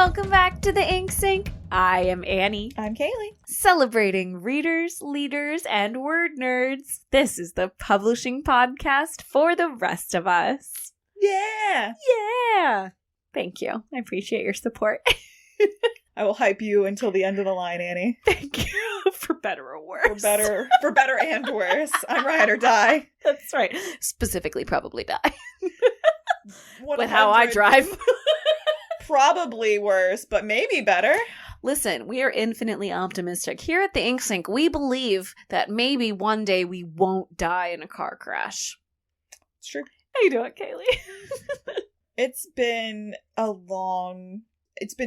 welcome back to the Ink Sink. I am Annie. I'm Kaylee. Celebrating readers, leaders, and word nerds. This is the publishing podcast for the rest of us. Yeah! Yeah! Thank you. I appreciate your support. I will hype you until the end of the line, Annie. Thank you. For better or worse. For better and worse. I'm ride or die. That's right. Specifically, probably die. With 100 how I drive. Probably worse, but maybe better. Listen, we are infinitely optimistic. Here at the Ink Sink, we believe that maybe one day we won't die in a car crash. It's true. How you doing, Kaylee? It's been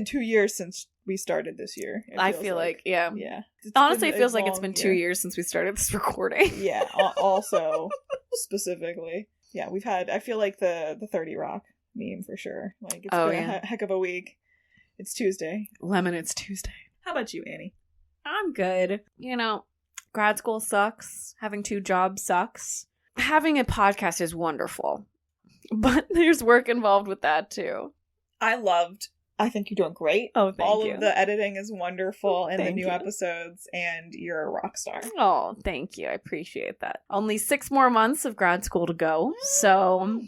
2 years since we started this year. I feel like, yeah. Yeah. Honestly, it feels like it's been 2 years since we started this recording. Yeah, also, specifically. Yeah, we've had, I feel like the 30 Rock meme for sure. Like, it's been a heck of a week. It's Tuesday. Lemon, it's Tuesday. How about you, Annie? I'm good. You know, grad school sucks. Having 2 jobs sucks. Having a podcast is wonderful. But there's work involved with that, too. I think you're doing great. Oh, thank you. All of the editing is wonderful in the new you. episodes, and you're a rock star. Oh, thank you. I appreciate that. Only 6 more months of grad school to go. So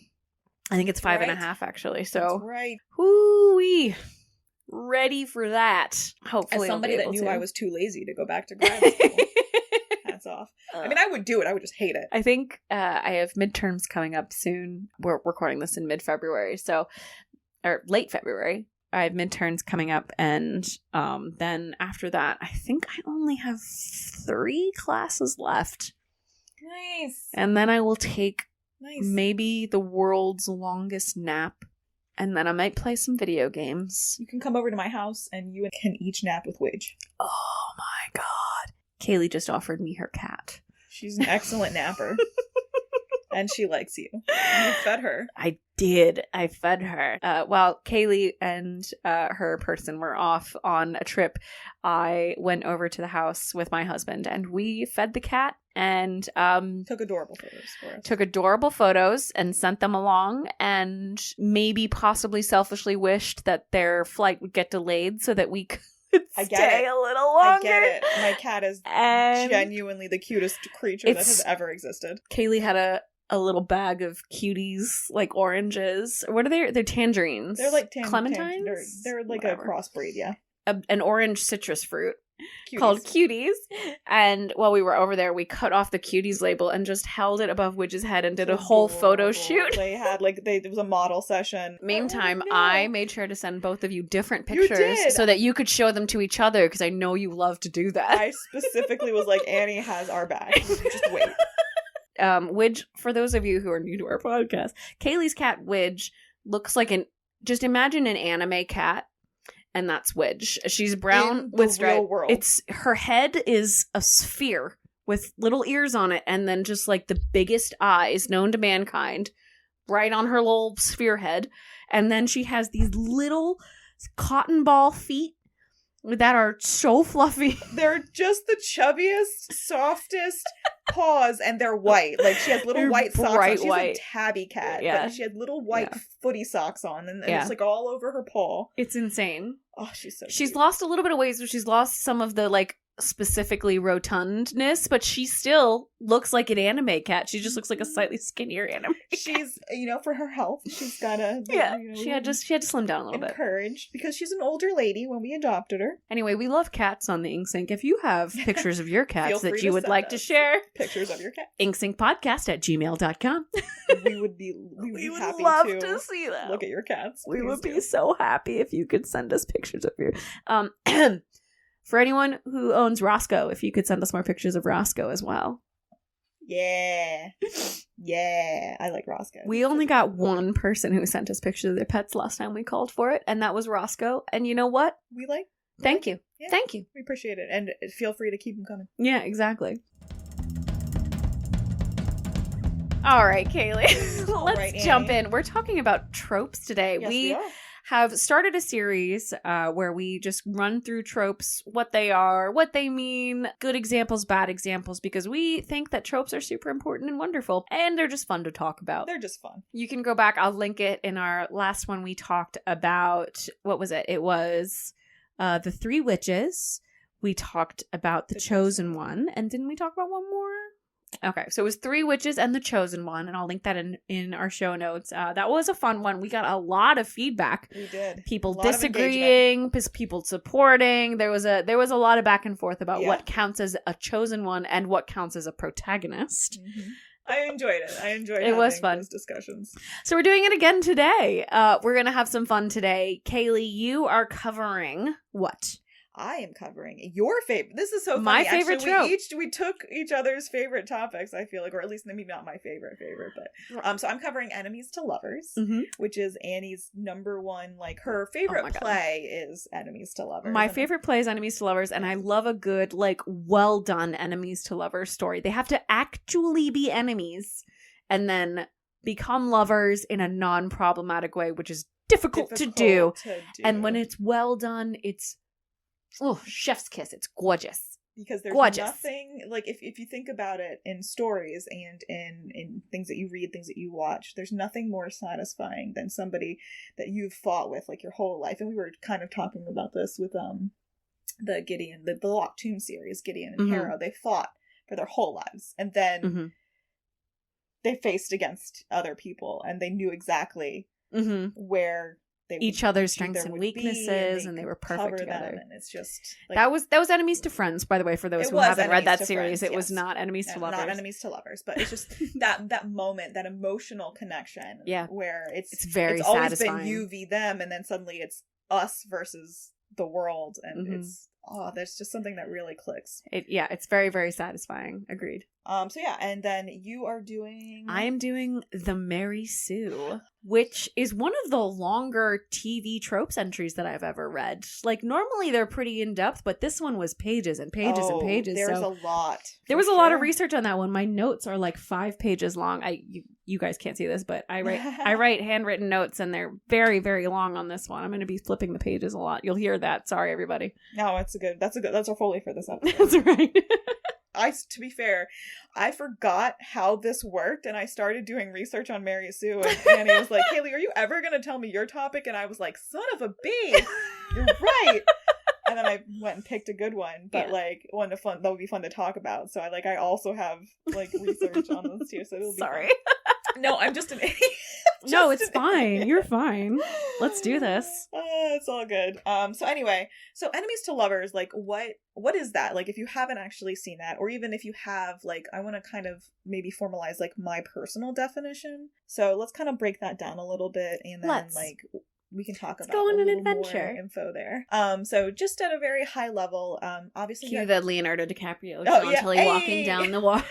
I think it's 5.5, actually. So, that's right. Whoo-wee. Ready for that. Hopefully, as somebody I'll be that able knew to. I was too lazy to go back to grad school. Hats off. I mean, I would do it. I would just hate it. I think I have midterms coming up soon. We're recording this in mid-February, or late February. I have midterms coming up, and then after that, I think I only have 3 classes left. Nice. And then I will take maybe the world's longest nap, and then I might play some video games. You can come over to my house, and you can each nap with Widge. Oh my god. Kaylee just offered me her cat. She's an excellent napper. And she likes you. You fed her. I did. I fed her. While Kaylee and her person were off on a trip, I went over to the house with my husband, and we fed the cat and took adorable photos for us. Took adorable photos and sent them along, and maybe possibly selfishly wished that their flight would get delayed so that we could stay a little longer. I get it. My cat is genuinely the cutest creature that has ever existed. Kaylee had a little bag of cuties, like oranges. What are they? They're tangerines. They're like clementines. They're like a crossbreed, yeah. An orange citrus fruit called Cuties. And while we were over there, we cut off the Cuties label and just held it above Widge's head and did a whole photo shoot. They had it was a model session. Meantime, I made sure to send both of you different pictures so that you could show them to each other, because I know you love to do that. I specifically was like, Annie has our back. Just wait. Widge, for those of you who are new to our podcast, Kaylee's cat Widge looks like just imagine an anime cat, and that's Widge. She's brown with stripes. It's her head is a sphere with little ears on it, and then just like the biggest eyes known to mankind, right on her little sphere head, and then she has these little cotton ball feet that are so fluffy. They're just the chubbiest, softest paws, and they're white. Like, she has little white socks on. She's a tabby cat. Yeah. But she had little white footy socks on, and it's like all over her paw. It's insane. Oh, she's so cute. She's lost a little bit of weight, so she's lost some of the, like, specifically rotundness, but she still looks like an anime cat. She just looks like a slightly skinnier anime cat. She's, for her health, she's gotta she had to slim down a little bit. Encouraged, because she's an older lady when we adopted her. Anyway, we love cats on the Ink Sink. If you have pictures of your cats that you would like to share, pictures of your cat, inksinkpodcast@gmail.com. we would happy love to see that. Look at your cats. We would be so happy if you could send us pictures of your for anyone who owns Roscoe, if you could send us more pictures of Roscoe as well. Yeah. Yeah. I like Roscoe. We only got one person who sent us pictures of their pets last time we called for it, and that was Roscoe. And you know what? Thank you. Yeah, thank you. We appreciate it. And feel free to keep them coming. Yeah, exactly. All right, Kaylee. Let's jump in. We're talking about tropes today. Yes, we are. have started a series where we just run through tropes, what they are, what they mean, good examples, bad examples, because we think that tropes are super important and wonderful, and they're just fun to talk about. They're just fun. You can go back. I'll link it in our last one. We talked about, what was it? It was the 3 witches. We talked about the Chosen One. And didn't we talk about one more? Okay, so it was 3 witches and the Chosen One, and I'll link that in our show notes. That was a fun one. We got a lot of feedback. We did. People disagreeing, people supporting. There was a lot of back and forth about what counts as a Chosen One and what counts as a protagonist. Mm-hmm. I enjoyed it. It was fun. Those discussions. So we're doing it again today. We're going to have some fun today. Kaylee, you are covering what? I am covering your favorite. This is so funny. My favorite trope. We took each other's favorite topics, I feel like, or at least maybe not my favorite, but so I'm covering Enemies to Lovers, which is Annie's number one, like her favorite play is Enemies to Lovers. My favorite play is Enemies to Lovers, and I love a good, like, well done Enemies to Lovers story. They have to actually be enemies and then become lovers in a non-problematic way, which is difficult to do. And when it's well done, it's chef's kiss. It's gorgeous. Because there's nothing, like, if you think about it in stories and in things that you read, things that you watch, there's nothing more satisfying than somebody that you've fought with, like, your whole life. And we were kind of talking about this with the Gideon, the Locked Tomb series, Gideon and Harrow. They fought for their whole lives. And then they faced against other people, and they knew exactly where each other's strengths and weaknesses, and they were perfect together. And it's just like, that was Enemies to Friends, by the way, for those who haven't read that series. It was not Enemies to Lovers. Not Enemies to Lovers, but it's just that moment, that emotional connection, where it's very always satisfying. Been you v them, and then suddenly it's us versus the world, and it's there's just something that really clicks. It's very, very satisfying. Agreed. And then you are doing... I am doing The Mary Sue, which is one of the longer TV tropes entries that I've ever read. Like, normally they're pretty in-depth, but this one was pages and pages and pages. There's a lot. There was a lot of research on that one. My notes are like 5 pages long. You guys can't see this, but I write handwritten notes, and they're very, very long on this one. I'm going to be flipping the pages a lot. You'll hear that. Sorry, everybody. No, that's our Foley for this episode. That's right. To be fair, I forgot how this worked, and I started doing research on Mary Sue, and Annie was like, Haley, are you ever going to tell me your topic? And I was like, son of a bee, you're right. And then I went and picked a good one, but one that would be fun to talk about. So I also have like research on this too. So it'll be fun. No, I'm just an idiot. No, it's fine. You're fine. Let's do this. It's all good. So anyway, Enemies to Lovers, like what is that? Like, if you haven't actually seen that, or even if you have, like, I want to kind of maybe formalize like my personal definition. So let's kind of break that down a little bit, and then we can talk about go on an adventure more info there. So just at a very high level, obviously cue the Leonardo DiCaprio walking down the wall.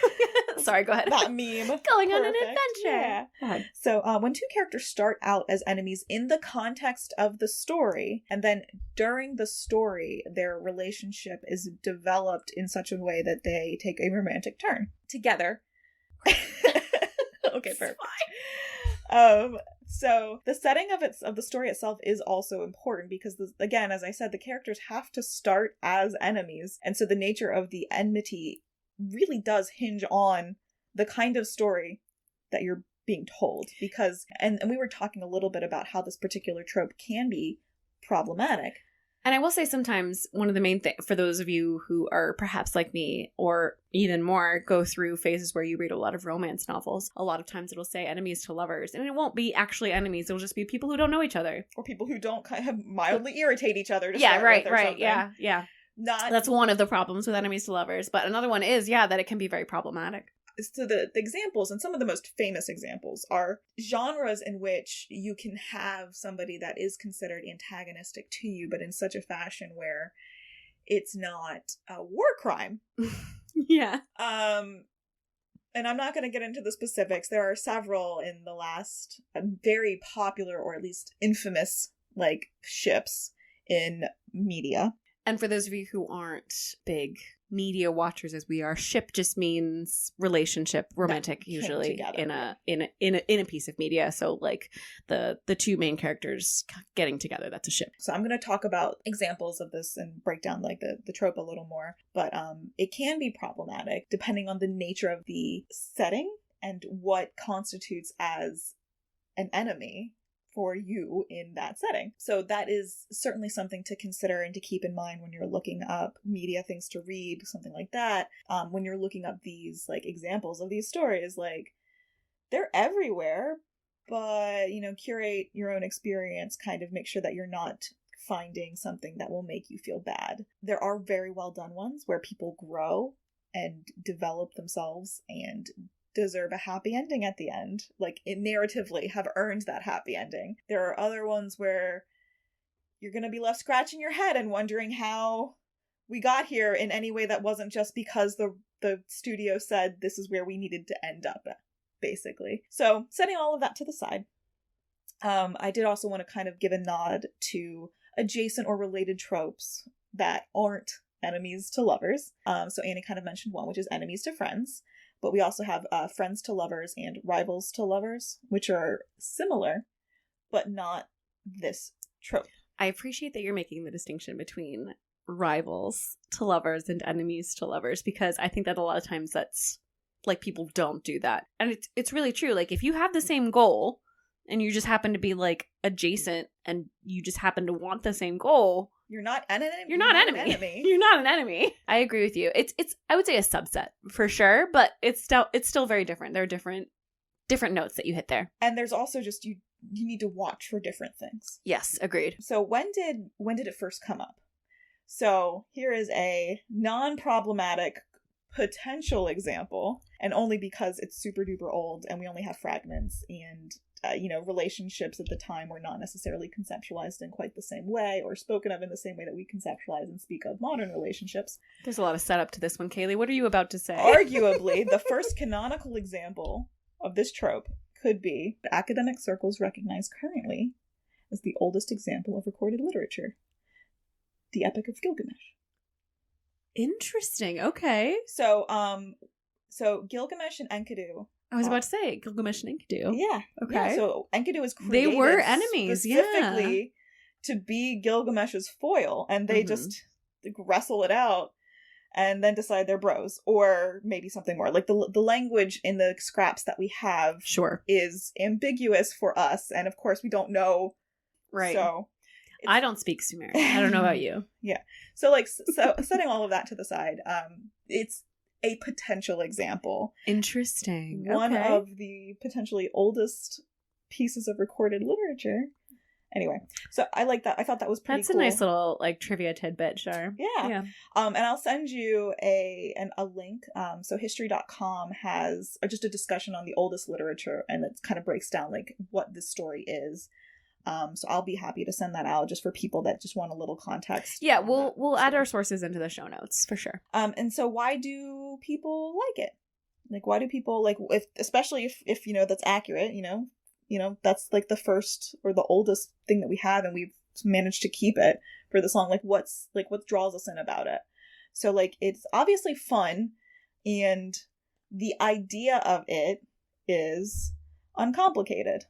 Sorry, go ahead. That meme. Going on an adventure. Yeah. So when two characters start out as enemies in the context of the story, and then during the story, their relationship is developed in such a way that they take a romantic turn together. Okay, perfect. So the setting of the story itself is also important because, again, as I said, the characters have to start as enemies. And so the nature of the enmity really does hinge on the kind of story that you're being told. Because, and we were talking a little bit about how this particular trope can be problematic. And I will say sometimes one of the main things, for those of you who are perhaps like me, or even more, go through phases where you read a lot of romance novels, a lot of times it'll say enemies to lovers. And it won't be actually enemies. It'll just be people who don't know each other. Or people who don't kind of mildly irritate each other to start with or something. Yeah. That's one of the problems with enemies to lovers. But another one is, that it can be very problematic. So the examples, and some of the most famous examples, are genres in which you can have somebody that is considered antagonistic to you, but in such a fashion where it's not a war crime. Yeah. And I'm not going to get into the specifics. There are several in the last very popular, or at least infamous, like, ships in media. And for those of you who aren't big media watchers as we are, ship just means relationship, romantic, usually together, in a piece of media. So like the two main characters getting together, that's a ship. So I'm going to talk about examples of this and break down like the trope a little more, but it can be problematic depending on the nature of the setting and what constitutes as an enemy for you in that setting. So that is certainly something to consider and to keep in mind when you're looking up media things to read, something like that. When you're looking up these like examples of these stories, like they're everywhere, but curate your own experience, kind of make sure that you're not finding something that will make you feel bad. There are very well done ones where people grow and develop themselves and deserve a happy ending at the end, like narratively have earned that happy ending. There are other ones where you're going to be left scratching your head and wondering how we got here in any way that wasn't just because the studio said this is where we needed to end up at, basically. So setting all of that to the side, I did also want to kind of give a nod to adjacent or related tropes that aren't enemies to lovers. So Annie kind of mentioned one, which is enemies to friends. But we also have friends to lovers and rivals to lovers, which are similar, but not this trope. I appreciate that you're making the distinction between rivals to lovers and enemies to lovers, because I think that a lot of times that's like people don't do that. And it's really true. Like if you have the same goal and you just happen to be like adjacent and you just happen to want the same goal, you're not an enemy. You're not an enemy. You're not an enemy. I agree with you. It's I would say a subset for sure, but it's still very different. There are different notes that you hit there. And there's also just you need to watch for different things. Yes, agreed. So when did it first come up? So here is a non-problematic potential example, and only because it's super duper old and we only have fragments, and relationships at the time were not necessarily conceptualized in quite the same way or spoken of in the same way that we conceptualize and speak of modern relationships. There's a lot of setup to this one, Kaylee. What are you about to say? Arguably, the first canonical example of this trope could be what academic circles recognize currently as the oldest example of recorded literature, the Epic of Gilgamesh. Interesting. Okay. So Gilgamesh and Enkidu. I was about to say Gilgamesh and Enkidu. Yeah. Okay. Yeah, so Enkidu was created. They were enemies, specifically to be Gilgamesh's foil, and they just wrestle it out, and then decide they're bros, or maybe something more. Like the language in the scraps that we have, is ambiguous for us, and of course we don't know. Right. So I don't speak Sumerian. I don't know about you. Yeah. So setting all of that to the side, it's a potential example. Interesting. One of the potentially oldest pieces of recorded literature. Anyway, so I like that. I thought that was pretty cool. That's a nice little trivia tidbit, sure. Yeah. And I'll send you a link. So history.com has just a discussion on the oldest literature, and it kind of breaks down like what this story is. So I'll be happy to send that out just for people that just want a little context. Yeah, we'll add our sources into the show notes for sure. And so why do people like it? Like, why do people like, especially if that's accurate, that's like the first or the oldest thing that we have, and we've managed to keep it for this long. Like what draws us in about it? So like, it's obviously fun, and the idea of it is uncomplicated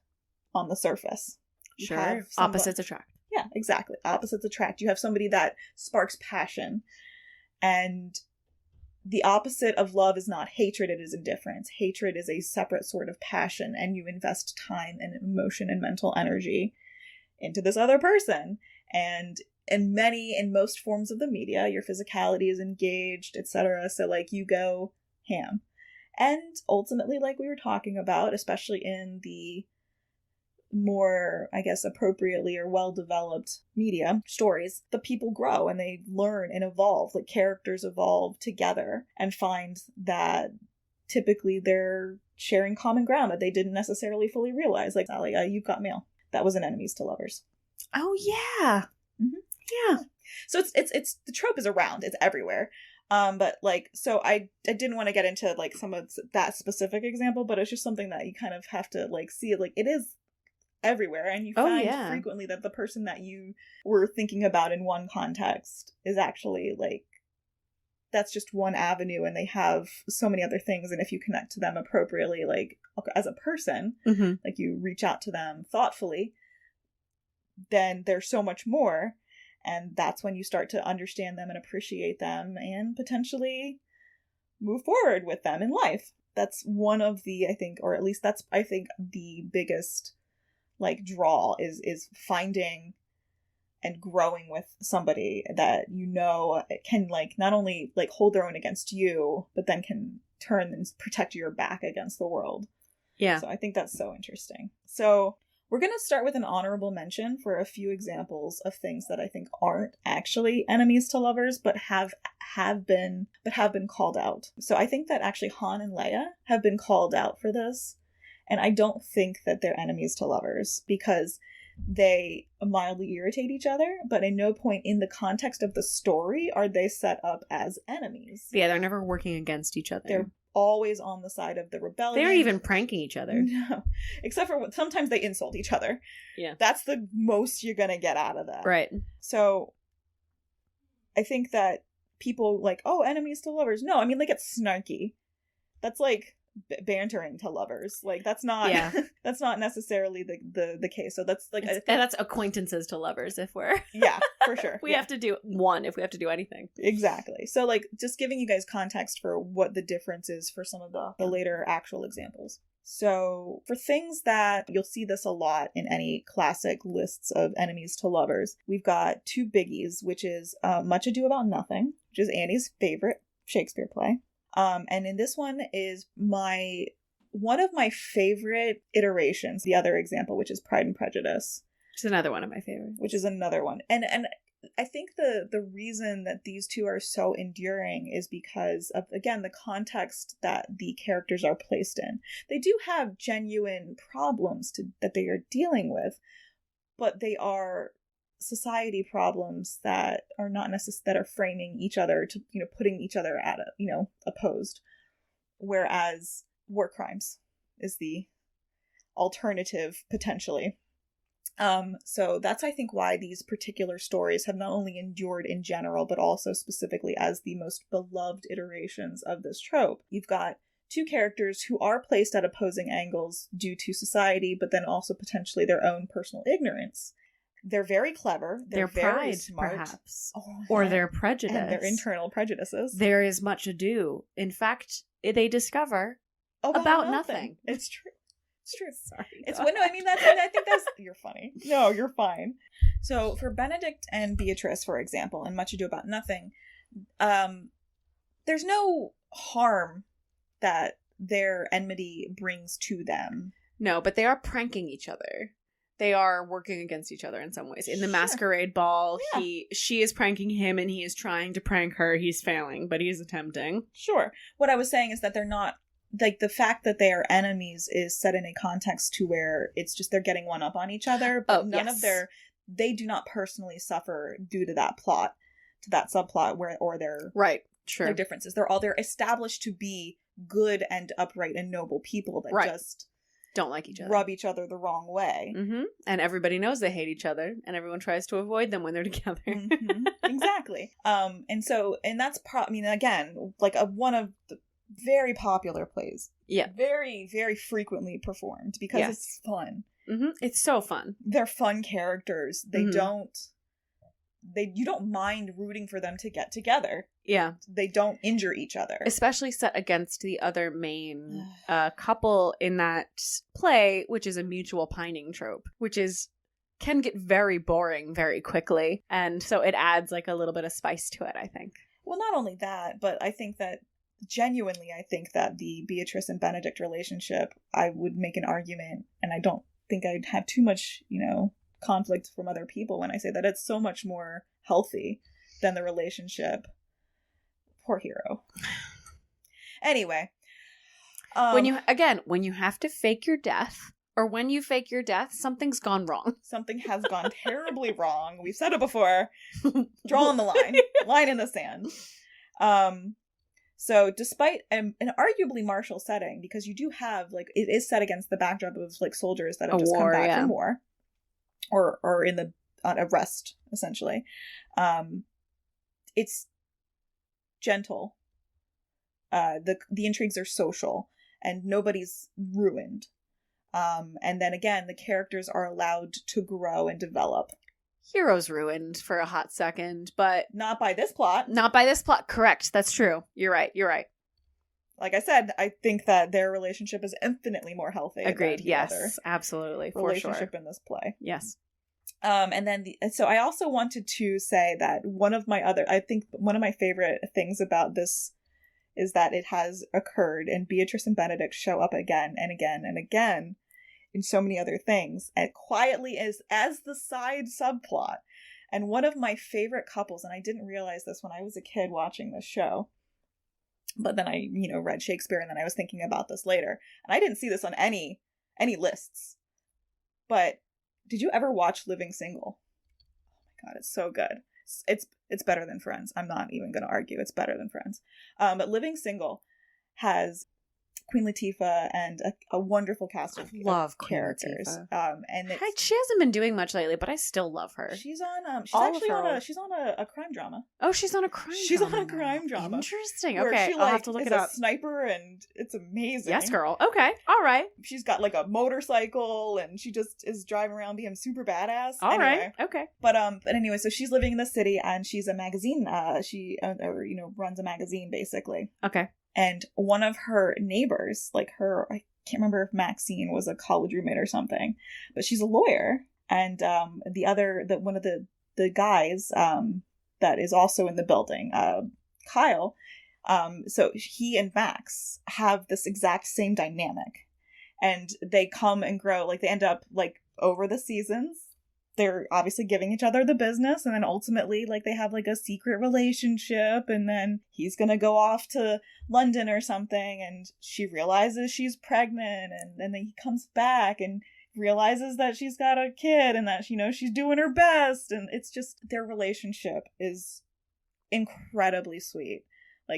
on the surface. Sure. Opposites attract. Yeah, exactly. Opposites attract. You have somebody that sparks passion, and the opposite of love is not hatred, it is indifference. Hatred is a separate sort of passion, and you invest time and emotion and mental energy into this other person. And in most forms of the media, your physicality is engaged, etc. So like you go ham. And ultimately, like we were talking about, especially in the more, I guess, appropriately or well-developed media stories, the people grow and they learn and evolve. Like characters evolve together and find that typically they're sharing common ground that they didn't necessarily fully realize. Like, Sally, You've Got Mail. That was an enemies to lovers. Oh yeah. Mm-hmm. Yeah. So it's the trope is around. It's everywhere. But like, so I didn't want to get into like some of that specific example, but it's just something that you kind of have to like see. Like it is everywhere, and you find frequently that the person that you were thinking about in one context is actually like that's just one avenue, and they have so many other things. And if you connect to them appropriately, like as a person, like you reach out to them thoughtfully, then there's so much more. And that's when you start to understand them and appreciate them and potentially move forward with them in life. That's one of the, I think, or at least that's, I think, the biggest like draw is finding and growing with somebody that you know can like not only like hold their own against you, but then can turn and protect your back against the world. Yeah. So I think that's so interesting. So we're going to start with an honorable mention for a few examples of things that I think aren't actually enemies to lovers, but have been called out. So I think that actually Han and Leia have been called out for this. And I don't think that they're enemies to lovers because they mildly irritate each other, but at no point in the context of the story are they set up as enemies. Yeah, they're never working against each other. They're always on the side of the rebellion. They're even pranking each other. No. Except for sometimes they insult each other. Yeah. That's the most you're going to get out of that. Right. So I think that people like, oh, enemies to lovers. No, I mean, like, it's snarky. That's like bantering to lovers. Like, that's not that's not necessarily the case. So that's like that's acquaintances to lovers if we're yeah, for sure. We have to do one if we have to do anything. Exactly. So like just giving you guys context for what the difference is for some of the later actual examples. So for things that you'll see this a lot in any classic lists of enemies to lovers, we've got two biggies, which is Much Ado About Nothing, which is Annie's favorite Shakespeare play. And in this one is one of my favorite iterations, the other example, which is Pride and Prejudice. Which is another one of my favorites. Which is another one. And I think the reason that these two are so enduring is because of, again, the context that the characters are placed in. They do have genuine problems that they are dealing with, but they are society problems that are not that are framing each other to, putting each other at opposed, whereas war crimes is the alternative potentially. So that's, I think, why these particular stories have not only endured in general, but also specifically as the most beloved iterations of this trope. You've got two characters who are placed at opposing angles due to society, but then also potentially their own personal ignorance. They're very clever. They're very pride, smart. Perhaps. Or their prejudice. And their internal prejudices. There is much ado. In fact, they discover about nothing. It's true. It's true. Sorry. It's no, I mean, I think that's, you're funny. No, you're fine. So for Benedict and Beatrice, for example, in Much Ado About Nothing, there's no harm that their enmity brings to them. No, but they are pranking each other. They are working against each other in some ways. In the masquerade ball, she is pranking him and he is trying to prank her. He's failing, but he's attempting. Sure. What I was saying is that they're not, like, the fact that they are enemies is set in a context to where it's just they're getting one up on each other, but they do not personally suffer due to that plot, to that subplot or their their differences. They're established to be good and upright and noble people that just don't like each other, rub each other the wrong way. Mm-hmm. And everybody knows they hate each other, and everyone tries to avoid them when they're together. Mm-hmm. Exactly. And that's again, like one of the very popular plays. Yeah. Very, very frequently performed because it's fun. Mm-hmm. It's so fun. They're fun characters. They you don't mind rooting for them to get together. Yeah. They don't injure each other. Especially set against the other main couple in that play, which is a mutual pining trope, which can get very boring very quickly. And so it adds like a little bit of spice to it, I think. Well, not only that, but I think that the Beatrice and Benedict relationship, I would make an argument, and I don't think I'd have too much, conflict from other people when I say that it's so much more healthy than the relationship. Poor hero. Anyway. When you have to fake your death, or when you fake your death, something's gone wrong. Something has gone terribly wrong. We've said it before. Drawing the line. Line in the sand. So despite an arguably martial setting, because you do have, like, it is set against the backdrop of, like, soldiers that have just come back from war. Or in on a rest, essentially. It's gentle. The intrigues are social, and nobody's ruined. And then again, the characters are allowed to grow and develop. Hero's ruined for a hot second, but not by this plot. Not by this plot. Correct. That's true. You're right. Like I said, I think that their relationship is infinitely more healthy. Agreed. Yes, absolutely. For relationship sure. in this play. Yes. And then so I also wanted to say that one of my favorite things about this is that it has occurred, and Beatrice and Benedict show up again and again and again in so many other things, and quietly as the side subplot. And one of my favorite couples, and I didn't realize this when I was a kid watching this show, but then I, read Shakespeare, and then I was thinking about this later, and I didn't see this on any lists. But did you ever watch Living Single? Oh my god, it's so good. It's better than Friends. I'm not even going to argue. It's better than Friends. But Living Single has Queen Latifah and a wonderful cast of characters. And she hasn't been doing much lately, but I still love her. She's on. She's on a crime drama. Oh, she's on a crime. She's on a crime drama. Interesting. Okay, I'll have to look it up. She's a sniper, and it's amazing. Yes, girl. Okay, all right. She's got like a motorcycle, and she just is driving around being super badass. All right. Okay. But anyway, so she's living in the city, and she's a magazine. She runs a magazine basically. Okay. And one of her neighbors, I can't remember if Maxine was a college roommate or something, but she's a lawyer. And one of the guys that is also in the building, Kyle, so he and Max have this exact same dynamic. And they come and grow, they end up, over the seasons, they're obviously giving each other the business, and then ultimately, they have, a secret relationship, and then he's gonna go off to London or something, and she realizes she's pregnant, and then he comes back and realizes that she's got a kid, and that, she's doing her best, and it's just, their relationship is incredibly sweet.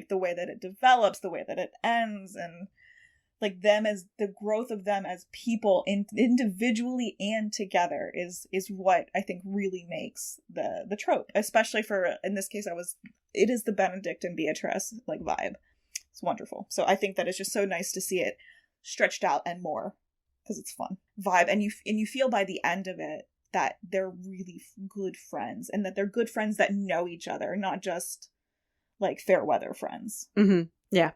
The way that it develops, the way that it ends, and them as the growth of them as people individually and together is what I think really makes the trope, especially for, in this case, it is the Benedict and Beatrice vibe. It's wonderful. So I think that it's just so nice to see it stretched out and more, because it's fun vibe, and you feel by the end of it that they're really good friends, and that they're good friends that know each other, not just fair weather friends. Mm-hmm. Yeah.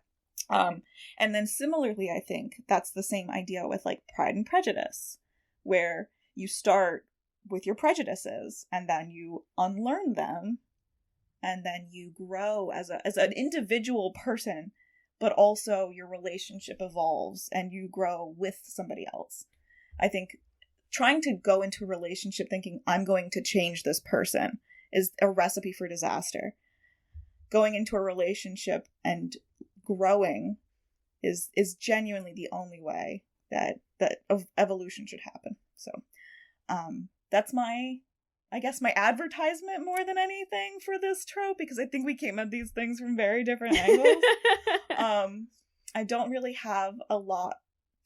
And then similarly, I think that's the same idea with Pride and Prejudice, where you start with your prejudices and then you unlearn them, and then you grow as an individual person, but also your relationship evolves and you grow with somebody else. I think trying to go into a relationship thinking I'm going to change this person is a recipe for disaster. Going into a relationship and growing is genuinely the only way that evolution should happen. So that's my advertisement more than anything for this trope, because I think we came at these things from very different angles. I don't really have a lot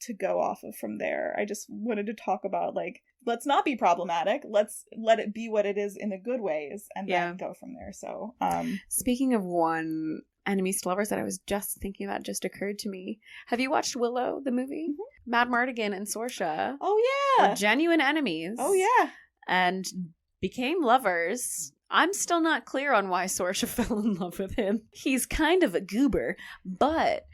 to go off of from there. I just wanted to talk about let's not be problematic. Let's let it be what it is in the good ways, and then go from there. So speaking of one enemies to lovers that I was just thinking about, just occurred to me. Have you watched Willow, the movie? Mm-hmm. Mad Mardigan and Saoirse. Oh yeah. Were genuine enemies. Oh yeah. And became lovers. I'm still not clear on why Saoirse fell in love with him. He's kind of a goober, but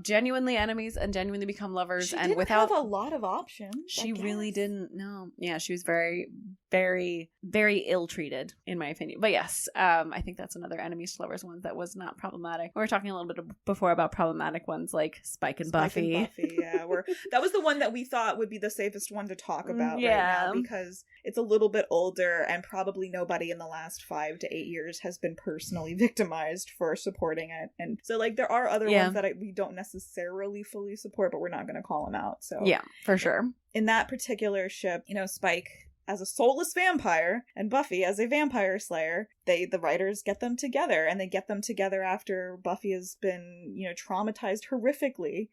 genuinely enemies and genuinely become lovers. She and didn't without have a lot of options. She really didn't. No. Yeah, she was very, very, very ill-treated, in my opinion. But yes, I think that's another enemies to lovers one that was not problematic. We were talking a little bit before about problematic ones like Spike and Buffy. Yeah, that was the one that we thought would be the safest one to talk about right now, because it's a little bit older, and probably nobody in the last 5 to 8 years has been personally victimized for supporting it. And so there are other ones that we don't necessarily fully support, but we're not going to call them out. So yeah, for sure. In that particular ship, Spike as a soulless vampire and Buffy as a vampire slayer, the writers get them together, and they get them together after Buffy has been, traumatized horrifically,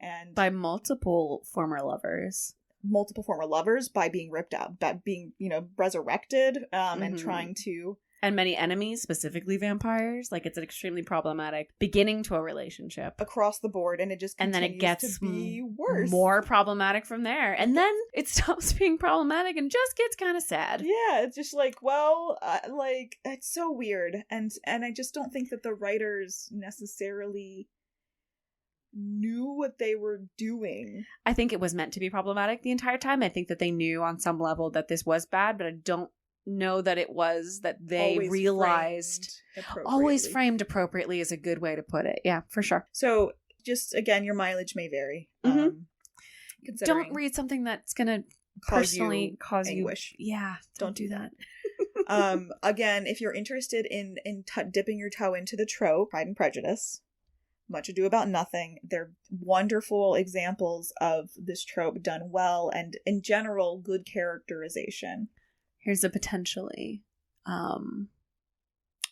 and by multiple former lovers, by being ripped out, by being, resurrected, and trying to and many enemies, specifically vampires. Like, it's an extremely problematic beginning to a relationship. Across the board, and it just continues and then it gets to be worse. More problematic from there. And then it stops being problematic and just gets kind of sad. Yeah, it's just like, well, like, it's so weird. And I just don't think that the writers necessarily knew what they were doing. I think it was meant to be problematic the entire time. I think that they knew on some level that this was bad, but I don't know that it was that they realized always framed appropriately is a good way to put it. Yeah, for sure. So just again, your mileage may vary. Don't read something that's gonna personally cause anguish. Yeah, don't do that. Again, if you're interested in dipping your toe into the trope, Pride and Prejudice, Much Ado About Nothing, they're wonderful examples of this trope done well, and in general, good characterization. Here's a potentially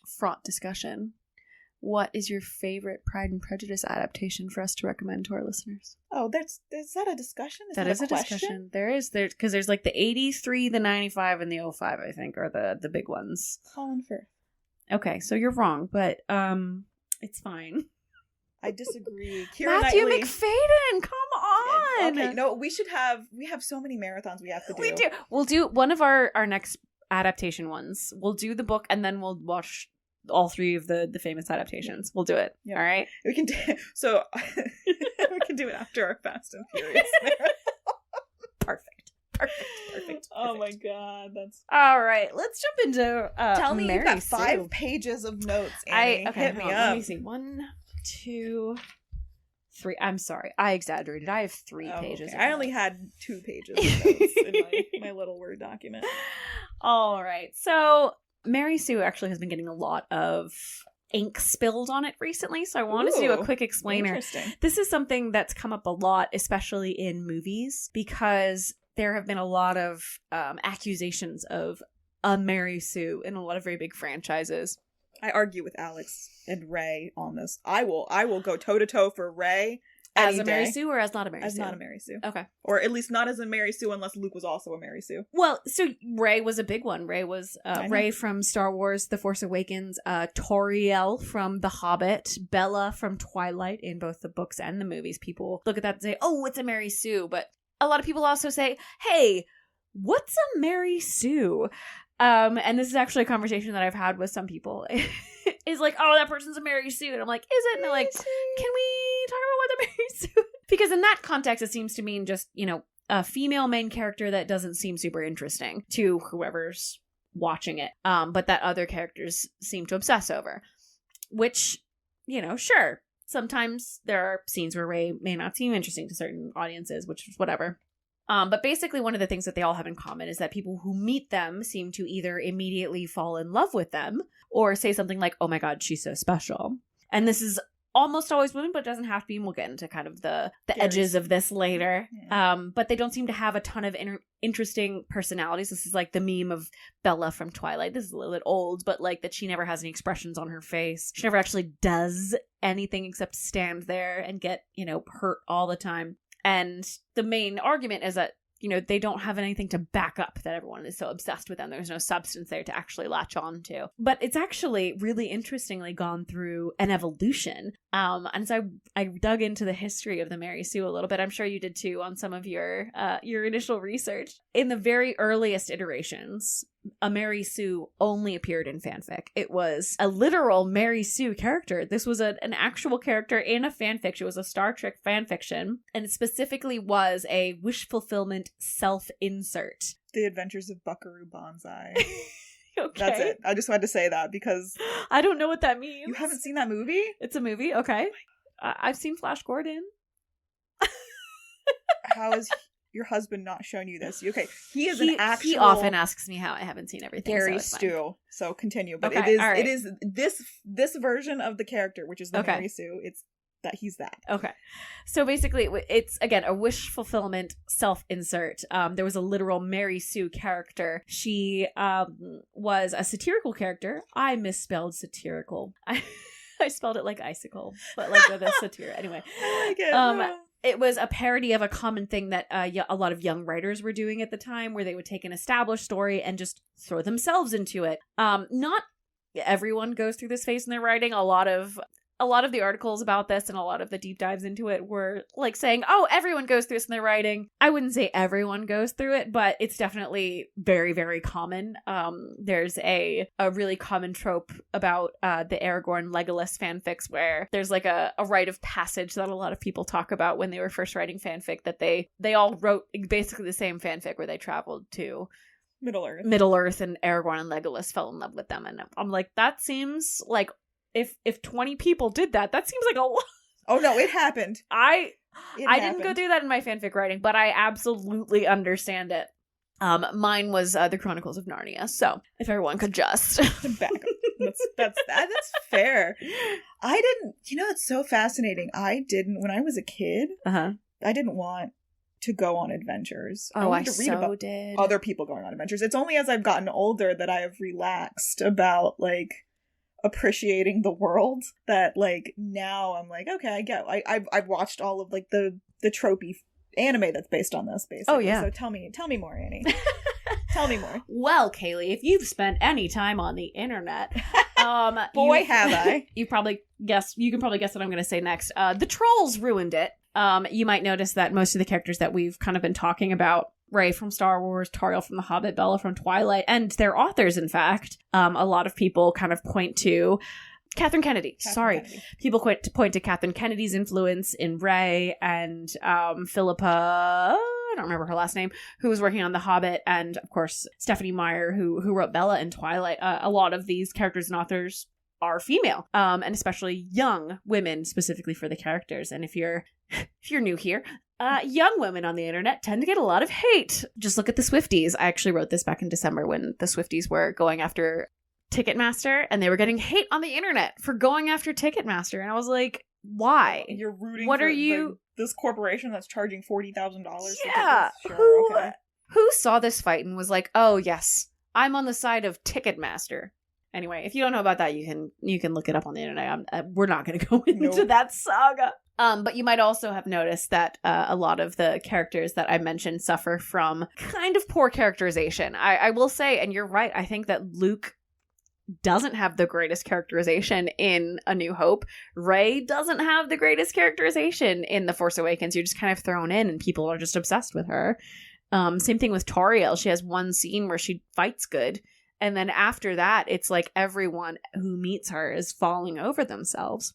fraught discussion. What is your favorite Pride and Prejudice adaptation for us to recommend to our listeners? Oh, is that a discussion? That is a discussion. Because there's like the 83, the 95, and the 05, I think, are the big ones. Colin Firth. Okay, so you're wrong, but it's fine. I disagree. Matthew McFadden, come on. Okay, no, we have so many marathons we have to do. We do. We'll do one of our next adaptation ones. We'll do the book and then we'll watch all three of the famous adaptations. We'll do it. Yeah. All right. We can do we can do it after our Fast and Furious marathon. Perfect. Oh my god, that's all right. Let's jump into tell me Mary you've got Sue. 5 pages of notes, Annie. Hit me up. Let me see. 1, 2, 3. I'm sorry, I exaggerated. I have 3 pages. Okay. I only had 2 pages of notes in my little Word document. All right, so Mary Sue actually has been getting a lot of ink spilled on it recently, so I wanted to do a quick explainer. Interesting. This is something that's come up a lot, especially in movies, because there have been a lot of accusations of a Mary Sue in a lot of very big franchises. I argue with Alex and Ray on this. I will go toe to toe for Ray. As a Mary Sue or as not a Mary Sue? As not a Mary Sue. Okay. Or at least not as a Mary Sue unless Luke was also a Mary Sue. Well, so Rey was a big one. Rey was Rey from Star Wars The Force Awakens, Toriel from The Hobbit, Bella from Twilight in both the books and the movies. People look at that and say, oh, it's a Mary Sue. But a lot of people also say, hey, what's a Mary Sue? And this is actually a conversation that I've had with some people. Is like, oh, that person's a Mary Sue. And I'm like, is it? And they're like, can we talk about what the Mary Sue is? Because in that context, it seems to mean just, a female main character that doesn't seem super interesting to whoever's watching it. But that other characters seem to obsess over. Which, sure. Sometimes there are scenes where Rey may not seem interesting to certain audiences, which is whatever. But basically one of the things that they all have in common is that people who meet them seem to either immediately fall in love with them or say something like, oh my god, she's so special. And this is almost always women, but it doesn't have to be. And we'll get into kind of the edges of this later. Yeah. But they don't seem to have a ton of interesting personalities. This is like the meme of Bella from Twilight. This is a little bit old, but like that she never has any expressions on her face. She never actually does anything except stand there and get, hurt all the time. And the main argument is that, they don't have anything to back up that everyone is so obsessed with them. There's no substance there to actually latch on to. But it's actually really interestingly gone through an evolution. And so I dug into the history of the Mary Sue a little bit. I'm sure you did too on some of your initial research. In the very earliest iterations, a Mary Sue only appeared in fanfic. It was a literal Mary Sue character. This was an actual character in a fanfiction. It was a Star Trek fanfiction, and it specifically was a wish fulfillment self-insert. The Adventures of Buckaroo Banzai. Okay. That's it. I just wanted to say that because I don't know what that means. You haven't seen that movie? It's a movie? Okay. I've seen Flash Gordon. How is your husband not shown you this? Okay, he actual. He often asks me how I haven't seen everything. Gary Stu. So continue, but okay, it is this version of the character, which is the Mary Sue. It's that he's that. Okay, so basically, it's again a wish fulfillment self-insert. There was a literal Mary Sue character. She was a satirical character. I misspelled satirical. I spelled it like icicle, but like with a satire. Anyway, I like it. It was a parody of a common thing that a lot of young writers were doing at the time, where they would take an established story and just throw themselves into it. Not everyone goes through this phase in their writing. A lot of the articles about this and a lot of the deep dives into it were like saying, oh, everyone goes through this in their writing. I wouldn't say everyone goes through it, but it's definitely very, very common. There's a really common trope about the Aragorn Legolas fanfics where there's like a rite of passage that a lot of people talk about when they were first writing fanfic, that they all wrote basically the same fanfic where they traveled to Middle Earth and Aragorn and Legolas fell in love with them. And I'm like, that seems like if 20 people did that seems like a lot. Oh no, it happened. I didn't go through that in my fanfic writing, but I absolutely understand it. Mine was the Chronicles of Narnia. So if everyone could just back up. That's fair. I didn't. It's so fascinating. When I was a kid. I didn't want to go on adventures. Oh, I to read about did. Other people going on adventures. It's only as I've gotten older that I have relaxed about like appreciating the world, that like now I'm like, okay, I get. I've watched all of like the tropey anime that's based on this, basically. Oh yeah. So tell me more, Annie. Tell me more. Well, Kaylee, if you've spent any time on the internet, boy, have I. You can probably guess what I'm going to say next. The trolls ruined it. You might notice that most of the characters that we've kind of been talking about, Rey from Star Wars, Tauriel from The Hobbit, Bella from Twilight, and their authors, in fact, a lot of people kind of point to Catherine Kennedy. People point to Catherine Kennedy's influence in Rey and Philippa, I don't remember her last name, who was working on The Hobbit, and of course Stephanie Meyer, who wrote Bella in Twilight. A lot of these characters and authors are female, and especially young women, specifically for the characters. And if you're new here, young women on the internet tend to get a lot of hate. Just look at the Swifties. I actually wrote this back in December when the Swifties were going after Ticketmaster, and they were getting hate on the internet for going after Ticketmaster. And I was like, why? You're rooting what for are you this corporation that's charging $40,000 yeah for tickets? Sure, okay. Who saw this fight and was like, oh yes, I'm on the side of Ticketmaster? Anyway, if you don't know about that, you can look it up on the internet. We're not going to go into that saga. But you might also have noticed that a lot of the characters that I mentioned suffer from kind of poor characterization. I will say, and you're right, I think that Luke doesn't have the greatest characterization in A New Hope. Rey doesn't have the greatest characterization in The Force Awakens. You're just kind of thrown in and people are just obsessed with her. Same thing with Tauriel. She has one scene where she fights good. And then after that, it's like everyone who meets her is falling over themselves.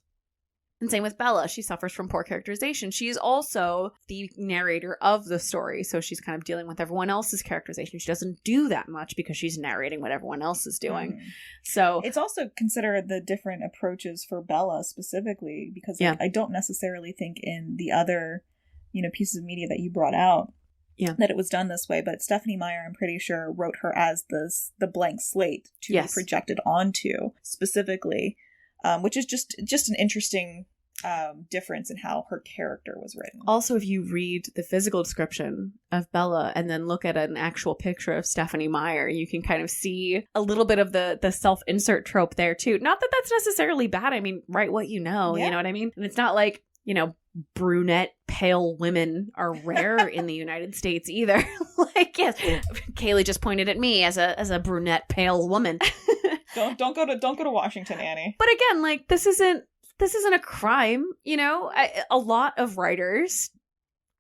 And same with Bella. She suffers from poor characterization. She's also the narrator of the story, so she's kind of dealing with everyone else's characterization. She doesn't do that much because she's narrating what everyone else is doing. So it's also consider the different approaches for Bella specifically, because I don't necessarily think in the other, pieces of media that you brought out that it was done this way. But Stephanie Meyer, I'm pretty sure, wrote her as the blank slate to be projected onto specifically. Which is just an interesting difference in how her character was written. Also, if you read the physical description of Bella and then look at an actual picture of Stephanie Meyer, you can kind of see a little bit of the self-insert trope there too. Not that that's necessarily bad. I mean, write what you know, you know what I mean? And it's not like, brunette, pale women are rare in the United States either. Like, yes, Kaylee just pointed at me as a brunette, pale woman. Don't go to Washington, Annie. But again, like this isn't a crime, a lot of writers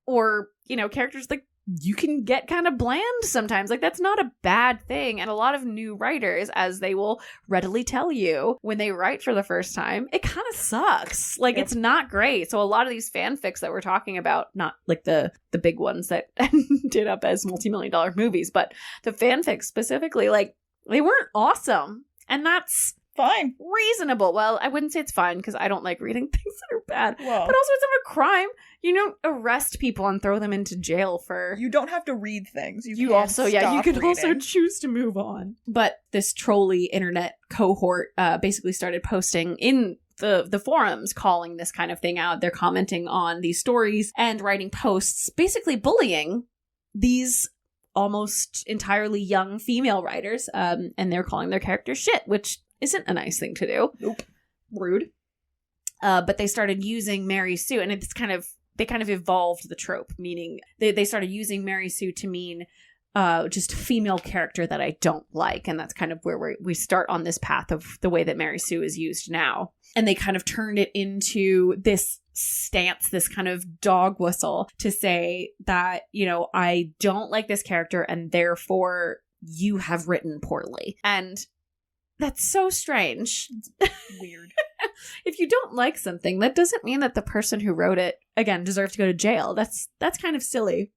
or characters, like, you can get kind of bland sometimes. Like, that's not a bad thing. And a lot of new writers, as they will readily tell you when they write for the first time, it kind of sucks. Like, it's not great. So a lot of these fanfics that we're talking about, not like the big ones that ended up as multi-million-dollar movies, but the fanfics specifically, like, they weren't awesome. And that's fine. Reasonable. Well, I wouldn't say it's fine because I don't like reading things that are bad. Well, but also, it's not a crime. You don't arrest people and throw them into jail for... You don't have to read things. You can also choose to move on. But this trolley internet cohort basically started posting in the forums, calling this kind of thing out. They're commenting on these stories and writing posts, basically bullying these almost entirely young female writers, and they're calling their characters shit, which isn't a nice thing to do. Nope. Rude. But they started using Mary Sue, and they kind of evolved the trope, meaning they started using Mary Sue to mean just female character that I don't like. And that's kind of where we start on this path of the way that Mary Sue is used now. And they kind of turned it into this stance, this kind of dog whistle to say that, you know, I don't like this character and therefore you have written poorly. And that's so strange. It's weird. If you don't like something, that doesn't mean that the person who wrote it, again, deserves to go to jail. That's kind of silly.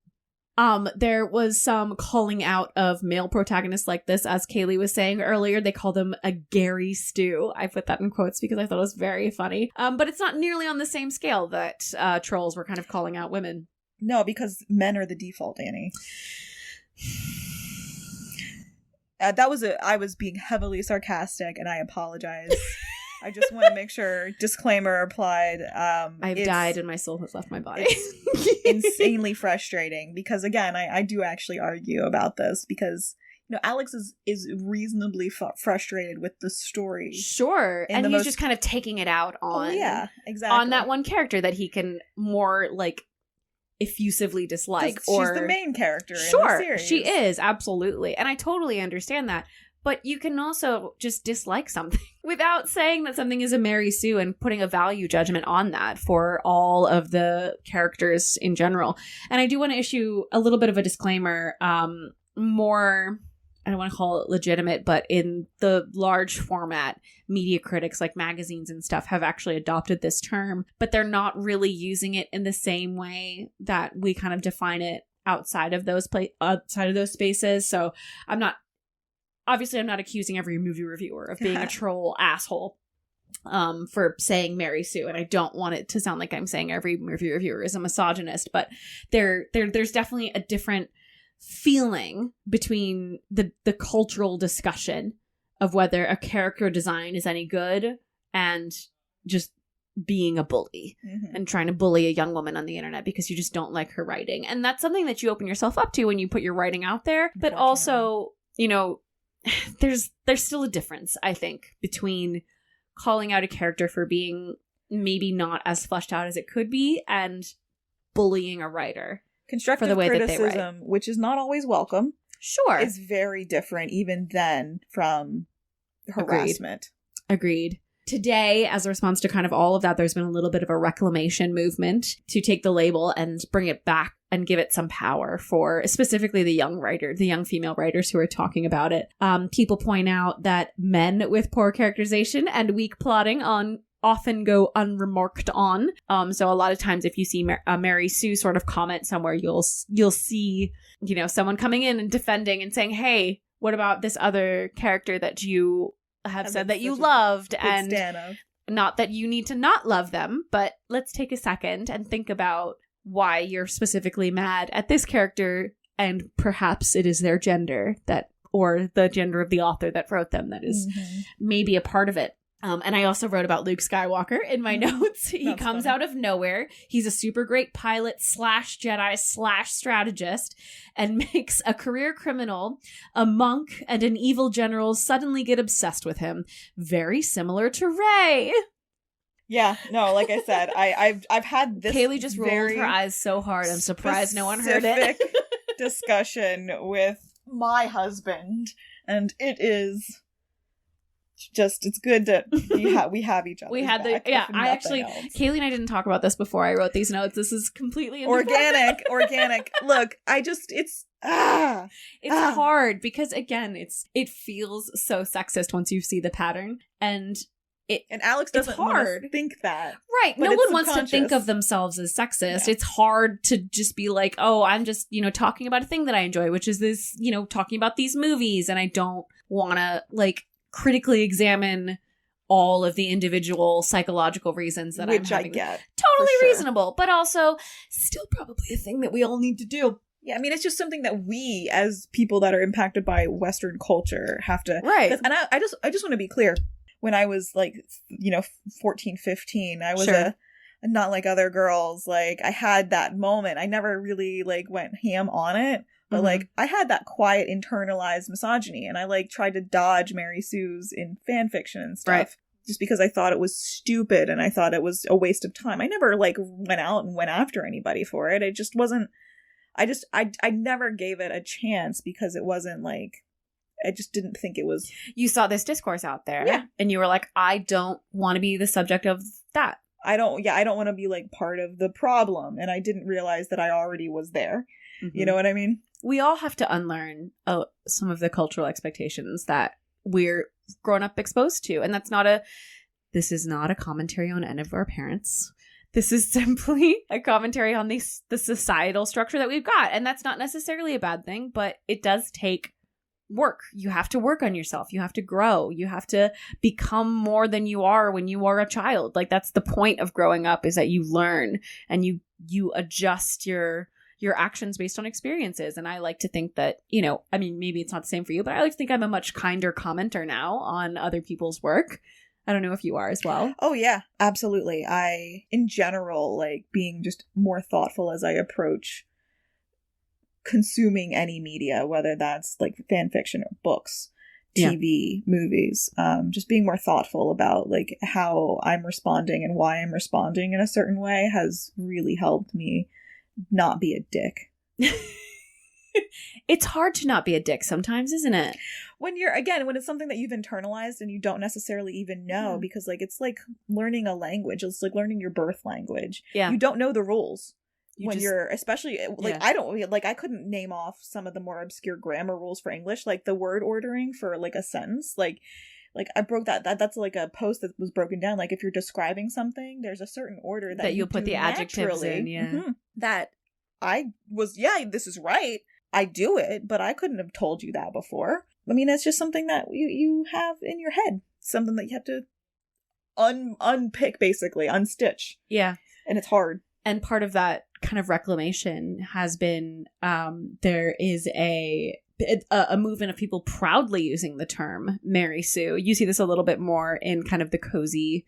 There was some calling out of male protagonists like this, as Kaylee was saying earlier. They call them a Gary stew. I put that in quotes because I thought it was very funny. But it's not nearly on the same scale that trolls were kind of calling out women. No, because men are the default, Annie. I was being heavily sarcastic, and I apologize. I just want to make sure, disclaimer applied. I've died and my soul has left my body. It's insanely frustrating because, again, I do actually argue about this because, you know, Alex is reasonably frustrated with the story. Sure. And he's just kind of taking it out on, exactly, on that one character that he can more, like, effusively dislike. She's the main character in the series. She is, absolutely. And I totally understand that. But you can also just dislike something without saying that something is a Mary Sue and putting a value judgment on that for all of the characters in general. And I do want to issue a little bit of a disclaimer, more, I don't want to call it legitimate, but in the large format, media critics like magazines and stuff have actually adopted this term, but they're not really using it in the same way that we kind of define it outside of those spaces. So I'm not accusing every movie reviewer of being a troll asshole for saying Mary Sue, and I don't want it to sound like I'm saying every movie reviewer is a misogynist, but there's definitely a different feeling between the cultural discussion of whether a character design is any good and just being a bully and trying to bully a young woman on the internet because you just don't like her writing. And that's something that you open yourself up to when you put your writing out there, but also, you know, there's still a difference, I think, between calling out a character for being maybe not as fleshed out as it could be and bullying a writer. Constructive for the way criticism, that they write. Which is not always welcome, sure, is very different even then from harassment. Agreed. Today, as a response to kind of all of that, there's been a little bit of a reclamation movement to take the label and bring it back and give it some power for specifically the young female writers who are talking about it. People point out that men with poor characterization and weak plotting often go unremarked on. So a lot of times if you see Mary Sue sort of comment somewhere, you'll see, you know, someone coming in and defending and saying, hey, what about this other character that you have said that you loved, and not that you need to not love them, but let's take a second and think about why you're specifically mad at this character, and perhaps it is their gender or the gender of the author that wrote them that is maybe a part of it. And I also wrote about Luke Skywalker in my notes. He comes out of nowhere. He's a super great pilot / Jedi / strategist and makes a career criminal, a monk, and an evil general suddenly get obsessed with him. Very similar to Rey. Yeah, no, like I said, I've had this. Kaylee just rolled her eyes so hard. I'm surprised no one heard it. Discussion with my husband, and it is just, it's good that we have each other. We had back, Kaylee and I didn't talk about this before I wrote these notes. This is completely organic. Look, it's hard because, again, it feels so sexist once you see the pattern, and Alex doesn't want to think that. Right. No one wants to think of themselves as sexist. Yeah. It's hard to just be like, oh, I'm just, you know, talking about a thing that I enjoy, which is this, you know, talking about these movies, and I don't want to, like, critically examine all of the individual psychological reasons that which I'm having. I get. Totally reasonable, but also still probably a thing that we all need to do. Yeah, I mean, it's just something that we, as people that are impacted by Western culture, have to... Right. And I just want to be clear. When I was, like, you know, 14, 15, I was not like other girls. Like, I had that moment. I never really, like, went ham on it. But, like, I had that quiet, internalized misogyny. And I, like, tried to dodge Mary Sue's in fan fiction and stuff. Right. Just because I thought it was stupid and I thought it was a waste of time. I never, like, went out and went after anybody for it. It just wasn't... I never gave it a chance because it wasn't like, I just didn't think it was. You saw this discourse out there and you were like, I don't want to be the subject of that. I don't want to be like part of the problem. And I didn't realize that I already was there. Mm-hmm. You know what I mean? We all have to unlearn some of the cultural expectations that we're grown up exposed to. And this is not a commentary on any of our parents. This is simply a commentary on the societal structure that we've got. And that's not necessarily a bad thing, but it does take work. You have to work on yourself. You have to grow. You have to become more than you are when you are a child. Like, that's the point of growing up, is that you learn and you adjust your actions based on experiences. And I like to think that, you know, I mean, maybe it's not the same for you, but I like to think I'm a much kinder commenter now on other people's work. I don't know if you are as well. Oh, yeah, absolutely. I, in general, like being just more thoughtful as I approach consuming any media, whether that's like fan fiction or books, TV, movies, just being more thoughtful about like how I'm responding and why I'm responding in a certain way has really helped me not be a dick. It's hard to not be a dick sometimes, isn't it? When it's something that you've internalized and you don't necessarily even know, because like it's like learning a language. It's like learning your birth language. Yeah. You don't know the rules. You're especially like, I couldn't name off some of the more obscure grammar rules for English, like the word ordering for like a sentence. Like I broke that's like a post that was broken down. Like if you're describing something, there's a certain order that you'll put the adjectives in. Yeah. Mm-hmm, that this is right. I do it, but I couldn't have told you that before. I mean, it's just something that you have in your head. Something that you have to unpick, basically, unstitch. Yeah. And it's hard. And part of that kind of reclamation has been there is a movement of people proudly using the term Mary Sue. You see this a little bit more in kind of the cozy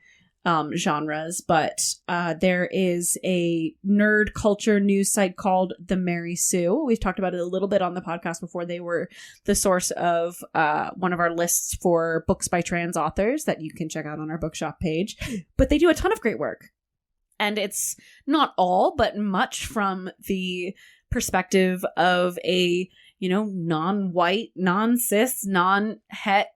genres, but there is a nerd culture news site called The Mary Sue. We've talked about it a little bit on the podcast before. They were the source of one of our lists for books by trans authors that you can check out on our bookshop page. But they do a ton of great work. And it's not all, but much from the perspective of a, you know, non-white, non-cis, non-het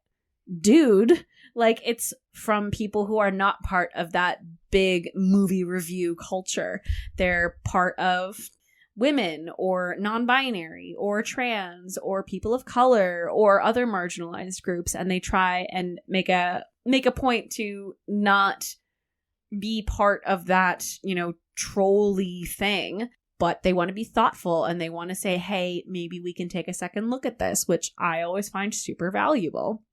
dude. Like, it's from people who are not part of that big movie review culture. They're part of women or non-binary or trans or people of color or other marginalized groups. And they try and make a point to not be part of that, you know, trolley thing, but they want to be thoughtful and they want to say, hey, maybe we can take a second look at this, which I always find super valuable.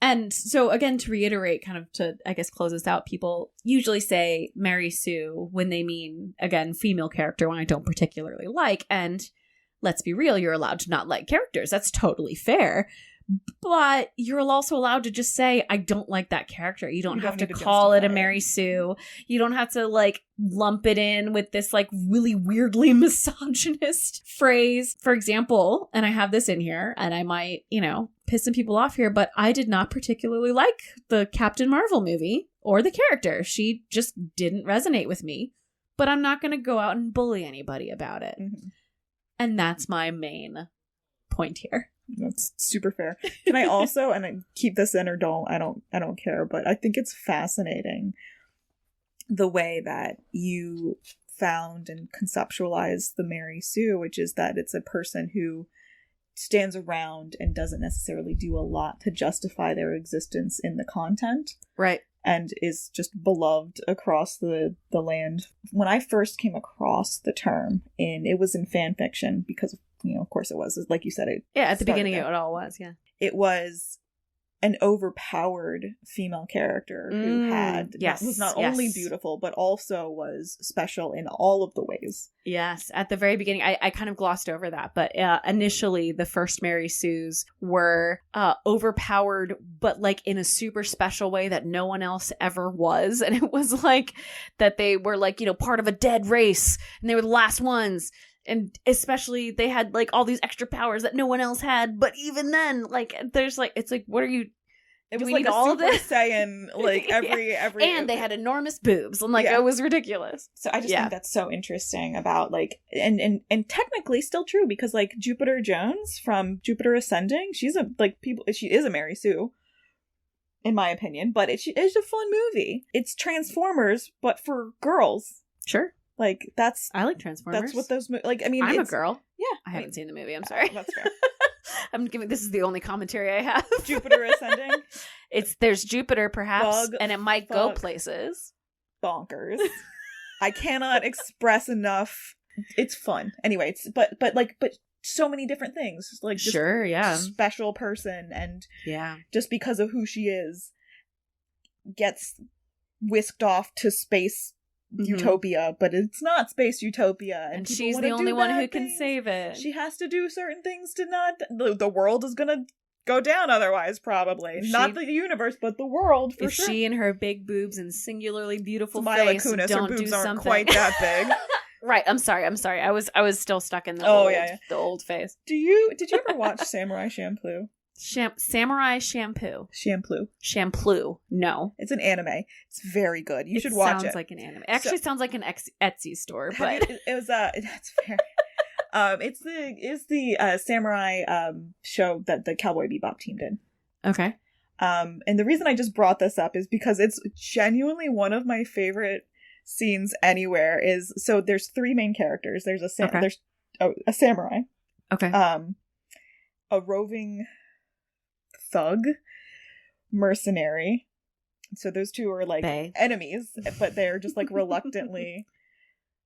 And so, again, to reiterate, kind of to, I guess, close this out, people usually say Mary Sue when they mean, again, female character, when I don't particularly like. And let's be real, you're allowed to not like characters. That's totally fair. But you're also allowed to just say, I don't like that character. You don't have to call it a Mary Sue. You don't have to, like, lump it in with this, like, really weirdly misogynist phrase. For example, and I have this in here, and I might, you know, piss some people off here, but I did not particularly like the Captain Marvel movie or the character. She just didn't resonate with me. But I'm not going to go out and bully anybody about it. Mm-hmm. And that's my main point here. That's super fair. Can I also, and I keep this in or don't, I don't care, but I think it's fascinating the way that you found and conceptualized the Mary Sue, which is that it's a person who stands around and doesn't necessarily do a lot to justify their existence in the content. Right. And is just beloved across the land. When I first came across the term, it was in fan fiction because, you know, of course it was. Like you said, at the beginning it all was, yeah. It was an overpowered female character who was not only beautiful, but also was special in all of the ways. Yes. At the very beginning, I kind of glossed over that. But initially, the first Mary Sues were overpowered, but like in a super special way that no one else ever was. And it was like that they were like, you know, part of a dead race and they were the last ones. And especially they had like all these extra powers that no one else had. But even then, like, there's like, it's like, what are you? It was we like need a all of Super this? Saiyan, like every And they had enormous boobs. And like, Yeah. it was ridiculous. So I just think that's so interesting about like, and technically still true because like Jupiter Jones from Jupiter Ascending, she is a Mary Sue, in my opinion, but it's a fun movie. It's Transformers, but for girls. Sure. Like I like Transformers. That's what those like. I mean, I'm a girl. Yeah, I haven't seen the movie. I'm sorry. That's fair. This is the only commentary I have. Jupiter Ascending. There's Jupiter perhaps, Bug, and it might go places. Bonkers. I cannot express enough. It's fun. Anyway, but so many different things. Like just sure, yeah, special person, and yeah, just because of who she is, gets whisked off to space utopia, but it's not space utopia, and she's the only one who can save it. She has to do certain things to not. The world is gonna go down otherwise, probably. Not the universe, but the world, for sure. If she and her big boobs and singularly beautiful Mila face Kunis, don't her boobs do aren't something quite that big. Right, I'm sorry. I was still stuck in the old face. Did you ever watch Samurai Champloo? Samurai Shampoo. Shampoo. No. It's an anime. It's very good. You should watch it. Sounds like an anime. It actually sounds like an Etsy store, but that's fair. It's the samurai show that the Cowboy Bebop team did. Okay. And the reason I just brought this up is because it's genuinely one of my favorite scenes anywhere. So there's three main characters. There's a samurai. Okay. A roving thug, mercenary. So those two are like enemies, but they're just like reluctantly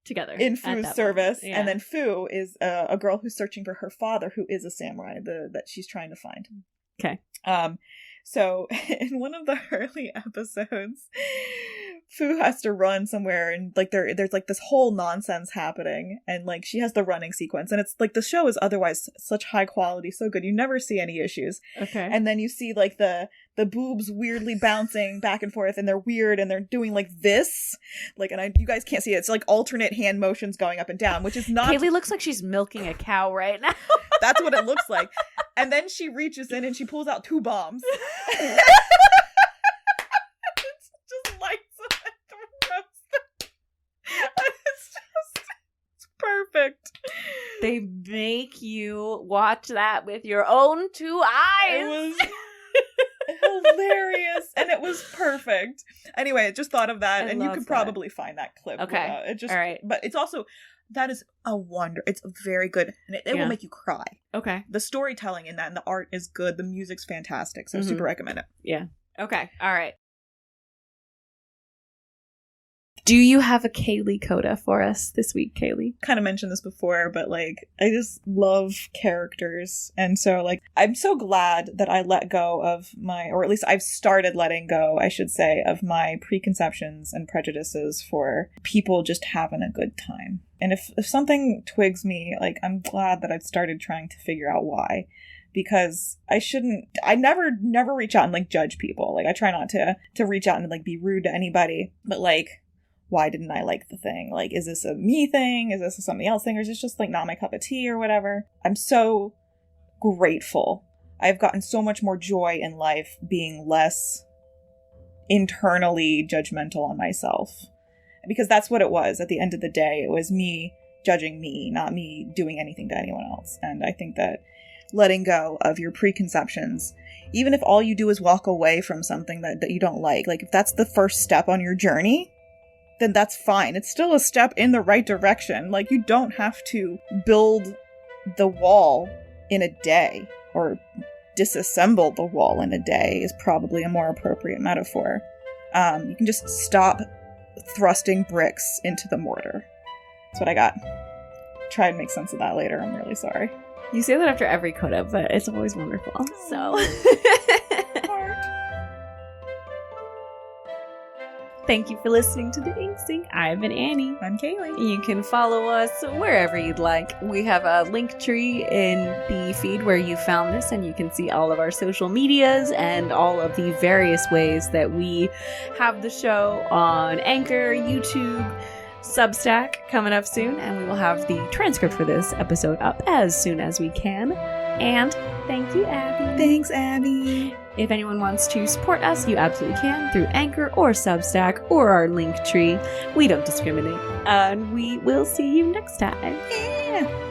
together in Fu's service. Yeah. And then Fu is a girl who's searching for her father, who is a samurai that she's trying to find. Okay. So in one of the early episodes, Fu has to run somewhere, and like there's like this whole nonsense happening, and like she has the running sequence, and it's like the show is otherwise such high quality, so good, you never see any issues. Okay. And then you see like the boobs weirdly bouncing back and forth, and they're weird, and they're doing like this, like, and you guys can't see it. It's like alternate hand motions going up and down, which is not. Kaylee looks like she's milking a cow right now. That's what it looks like. And then she reaches in and she pulls out 2 bombs. It just lights up and throws. It's perfect. They make you watch that with your own 2 eyes. It was hilarious, and it was perfect. Anyway, I just thought of that, and you could probably find that clip. Okay. All right. But it's also, that is a wonder. It's very good, and it will make you cry. Okay. The storytelling in that and the art is good. The music's fantastic, so I super recommend it. Yeah. Okay. All right. Do you have a Kaylee coda for us this week, Kaylee? Kind of mentioned this before, but like, I just love characters. And so like, I'm so glad that I let go of or at least I've started letting go, I should say, of my preconceptions and prejudices for people just having a good time. And if something twigs me, like, I'm glad that I've started trying to figure out why. Because I never reach out and like judge people. Like, I try not to reach out and like be rude to anybody. But like, why didn't I like the thing? Like, is this a me thing? Is this a something else thing? Or is this just like not my cup of tea or whatever? I'm so grateful. I've gotten so much more joy in life being less internally judgmental on myself. Because that's what it was. At the end of the day, it was me judging me, not me doing anything to anyone else. And I think that letting go of your preconceptions, even if all you do is walk away from something that you don't like if that's the first step on your journey, then that's fine. It's still a step in the right direction. Like, you don't have to build the wall in a day, or disassemble the wall in a day is probably a more appropriate metaphor. You can just stop thrusting bricks into the mortar. That's what I got. Try and make sense of that later. I'm really sorry. You say that after every coda, but it's always wonderful. So. Thank you for listening to the Ink Sink. I've been Annie. I'm Kaylee. You can follow us wherever you'd like. We have a link tree in the feed where you found this, and you can see all of our social medias and all of the various ways that we have the show on Anchor, YouTube, Substack coming up soon, and we will have the transcript for this episode up as soon as we can. And thank you, Abby. Thanks, Abby. If anyone wants to support us, you absolutely can through Anchor or Substack or our link tree. We don't discriminate. And we will see you next time. Yeah.